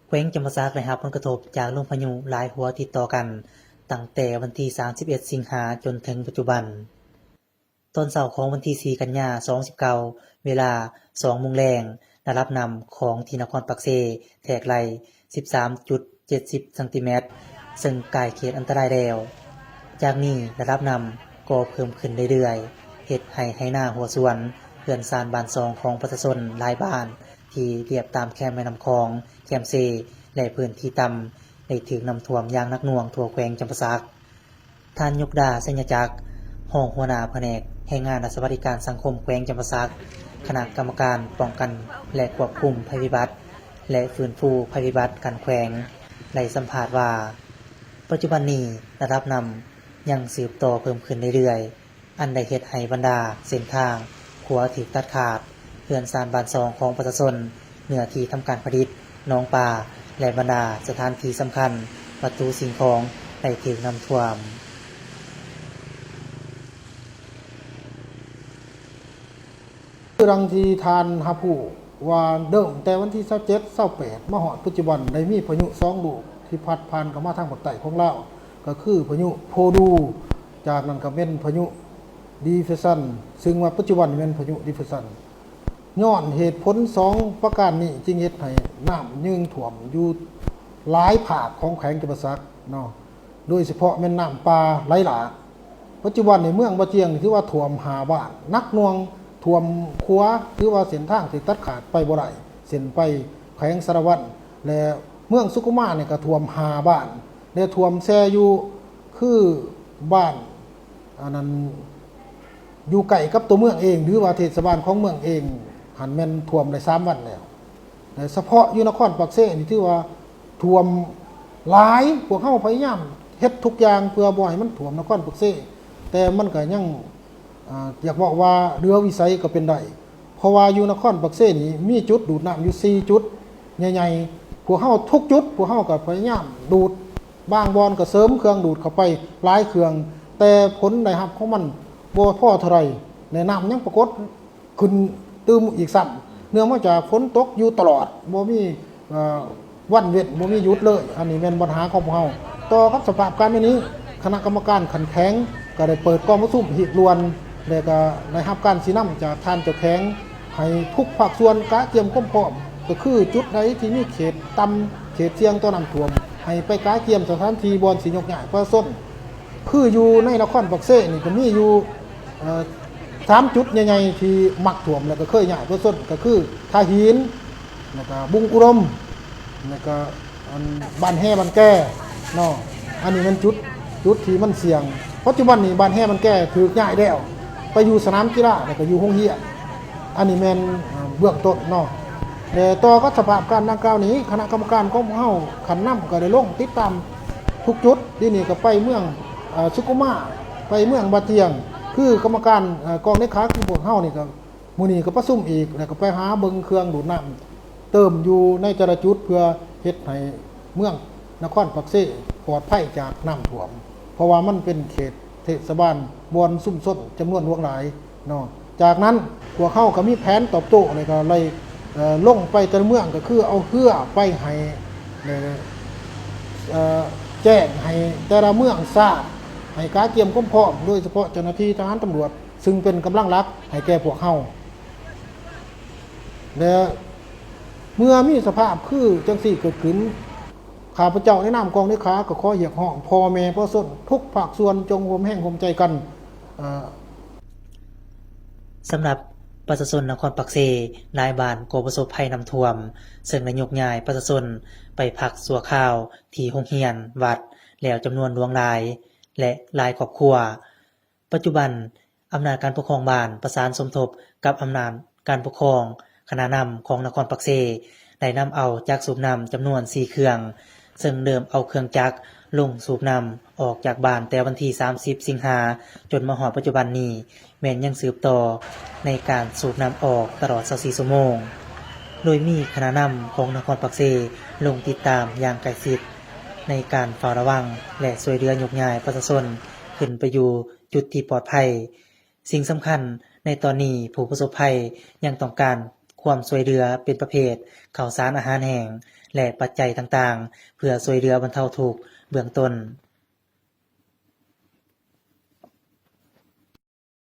แขวงจำปาสักได้รับผลกระทบจากลมพายุหลายหัวติดต่อกันตั้งแต่วันที่ 31 สิงหาจนถึงปัจจุบันตอนเช้าของวันที่ 4 กันยายน 2019 เวลา 2 โมงแลงได้รับนำของที่นครปักเซแทกไหล 13.70 เซนติเมตรซึ่งใกล้เขตอันตรายแล้ว จากนี้ระดับนำก็เพิ่มขึ้นเรื่อยๆเฮ็ดให้ไหนาหัวสวนเฮือนซานบ้านซองของประชาชนหลายบ้านที่เรียบตามแคมแม่น้ำคองแคมเซและพื้นที่ต่ำได้ถูกน้ำท่วมอย่างหนักหน่วงทั่วแขวงจำปาสักท่านยกดาสัญญจักรรองหัวหน้าแผนกแรงงานและสวัสดิการสังคมแขวงจำปาสักคณะกรรมการป้องกันและควบคุมภัยพิบัติและฟื้นฟูภัยพิบัติการแขวงได้สัมภาษณ์ว่าปัจจุบันนี้ระดับนำยังสืบต่อเพิ่มขึ้นเรื่อยๆอันได้เฮ็ดให้บรรดาเส้นทางขัวถูกตัดขาดเฮือนซานบ้านซองของประชาชนเนื้อที่ทำการผลิตหนองปลาและบรรดาสถานที่สำคัญประตูสิ่งของได้ถูกน้ำท่วมดังที่ทานหาผู้ว่าเดิมแต่วันที่27 28มาฮอดปัจจุบันได้มีพายุ2ลูกที่พัดผ่านเข้ามาทางภาคใต้ของลาวก็คือพายุโพดูจากนั้นก็เป็นพายุดีเฟซันซึ่งว่าปัจจุบันเป็นพายุดีเฟซันย้อนเหตุผล2ประการนี้จึงเฮ็ดให้น้ำยืงท่วมอยู่หลายภาคของแขวงจำปาสักเนาะโดยเฉพาะแม่น้ำปลาไหลหลากปัจจุบันในเมืองบ่เจียงถือว่าท่วมหาบ้านนักหน่วงท่วมครัวถือว่าเส้นทางที่ตัดขาดไปบ่ได้เส้นไปแขวงสารวัตรและเมืองสุขุมาเนี่ยก็ท่วมหาบ้านและท่วมแช่อยู่คือบ้านอันนั้นอยู่ใกล้กับตัวเมืองเองหรือว่าเทศบาลของเมืองเองหันแม่นท่วมได้3วันแล้วแต่เฉพาะอยู่นครปักเซนี่ถือว่าท่วมหลายพวกเฮาพยายามเฮ็ดทุกอย่างเพื่อบ่ให้มันท่วมนครปักเซแต่มันก็ยังอยากบอกว่าเรือวิสัยก็เป็นได้เพราะว่าอยู่นครปักเซนี่มีจุดดูดน้ำอยู่4จุดใหญ่ๆพวกเฮาทุกจุดพวกเฮาก็พยายามดูดบางบอนก็เสริมเครื่องดูดเข้าไปหลายเครื่องแต่ผลได้รับของมันบ่พอเท่าไหร่ในน้ำยังปรากฏขึ้นตื้มอีกซ้ำเนื่องมาจากฝนตกอยู่ตลอดบ่มีวันเว้นบ่มีหยุดเลยอันนี้เป็นปัญหาของพวกเฮาต่อกับสภาพการนี้คณะกรรมการขันแข็งก็ได้เปิดกองประชุมหีบรวนแล้วก็ได้รับการชี้นำจากท่านเจ้าแข็งให้ทุกภาคส่วนกะเตรียมความพร้อมก็คือจุดใดที่มีเขตต่ำเขตเสี่ยงต่อน้ำท่วมให้ไปกะเตรียมสถานที่บอนสิยกใหญ่ประส้นคืออยู่ในนครปักเซนี่ก็มีอยู่3จุดใหญ่ๆที่มักท่วมแล้วก็เคยใหญ่ประส้นก็คือท่าหินแล้วก็บุงอุดมแล้วก็บ้านแห่บ้านแก่เนาะอันนี้มันจุดที่มันเสี่ยงปัจจุบันนี้บ้านแห่มันแก่ถือง่ายแล้วไปอยู่สนามกีฬาแล้วก็อยู่ห้องเฮียอันนี้แม่นเบื้องต้นเนาะแต่ต่อก็สภาพการดังกล่าวนี้คณะกรรมการของเฮาขันนำก็ได้ลงติดตามทุกจุดที่นี่ก็ไปเมืองสุขุมาไปเมืองบาเตียงคือกรรมการกองเลขาคือพวกเฮานี่ก็มื้อนี้ก็ประชุมอีกแล้วก็ไปหาเบิ่งเครื่องดูดน้ำเติมอยู่ในแต่ละจุดเพื่อเฮ็ดให้เมืองนครปักเซปลอดภัยจากน้ำท่วมเพราะว่ามันเป็นเขตเทศบาลบอนซุ่มซ่นจำนวนหลวงหลายเนาะจากนั้นพวกเขาก็มีแผนตอบโต้อะไรก็เลยลงไปแต่เมืองก็คือเอาเพื่อไปให้แจ้งให้แต่ละเมืองทราบให้การเตรียมความพร้อมโดยเฉพาะเจ้าหน้าที่ทหารตำรวจซึ่งเป็นกำลังหลักให้แก่พวกเขาและเมื่อมีสภาพคือจังสี่เกิดขึ้นข้าพเจ้าในนามกองเลขาก็ขอเรียกร้องพ่อแม่พ่อส้นทุกภาคส่วนจงร่วมแห่งร่วมใจกันสำหรับประชาชนนครปักเซหลายบ้านก็ประสบภัยน้ำท่วมซึ่งได้ยกย้ายประชาชนไปพักชั่วคราวที่โรงเรียนวัดแล้วจำนวนหลวงหลายและหลายครอบครัวปัจจุบันอำนาจการปกครองบ้านประสานสมทบกับอำนาจการปกครองคณะนำของนครปักเซได้นำเอาจักรสูบน้ำจำนวน4เครื่องซึ่งเดิมเอาเครื่องจักรลงสูบน้ำออกจากบ้านแต่วันที่30 สิงหาจนมาฮอดปัจจุบันนี้แม้นยังสืบต่อในการสูบน้ำออกตลอด24 ชั่วโมงโดยมีคณะนำของนครปักเซลงติดตามอย่างใกล้ชิดในการเฝ้าระวังและช่วยเหลือยกย้ายประชาชนขึ้นไปอยู่จุดที่ปลอดภัยสิ่งสำคัญในตอนนี้ผู้ประสบภัยยังต้องการความช่วยเหลือเป็นประเภทข้าวสารอาหารแห้ง และปัจจัยต่างๆ เพื่อช่วยเหลือบรรเทาทุกข์เบื้องต้น